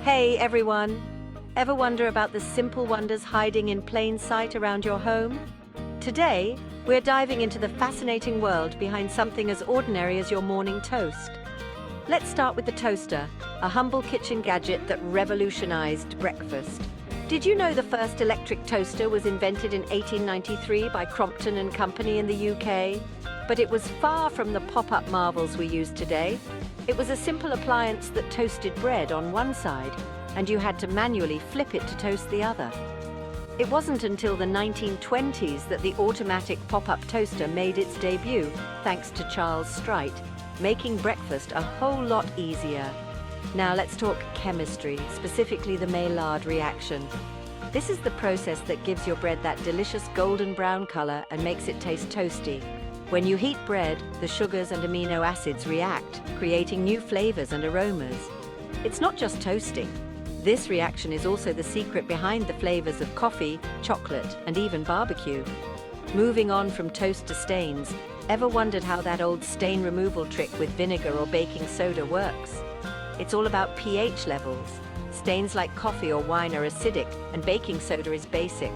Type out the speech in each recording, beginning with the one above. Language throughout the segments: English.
Hey everyone! Ever wonder about the simple wonders hiding in plain sight around your home? Today, we're diving into the fascinating world behind something as ordinary as your morning toast. Let's start with the toaster, a humble kitchen gadget that revolutionized breakfast. Did you know the first electric toaster was invented in 1893 by Crompton and Company in the UK? But it was far from the pop-up marvels we use today. It was a simple appliance that toasted bread on one side, and you had to manually flip it to toast the other. It wasn't until the 1920s that the automatic pop-up toaster made its debut, thanks to Charles Strite, making breakfast a whole lot easier. Now let's talk chemistry, specifically the Maillard reaction. This is the process that gives your bread that delicious golden brown color and makes it taste toasty. When you heat bread, the sugars and amino acids react, creating new flavors and aromas. It's not just toasting. This reaction is also the secret behind the flavors of coffee, chocolate, and even barbecue. Moving on from toast to stains, ever wondered how that old stain removal trick with vinegar or baking soda works? It's all about pH levels. Stains like coffee or wine are acidic, and baking soda is basic.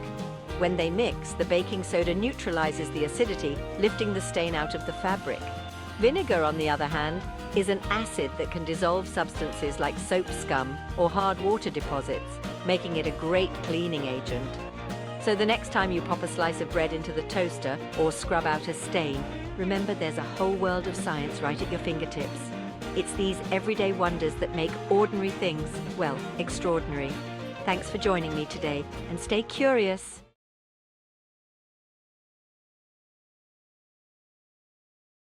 When they mix, the baking soda neutralizes the acidity, lifting the stain out of the fabric. Vinegar, on the other hand, is an acid that can dissolve substances like soap scum or hard water deposits, making it a great cleaning agent. So the next time you pop a slice of bread into the toaster or scrub out a stain, remember there's a whole world of science right at your fingertips. It's these everyday wonders that make ordinary things, well, extraordinary. Thanks for joining me today, and stay curious.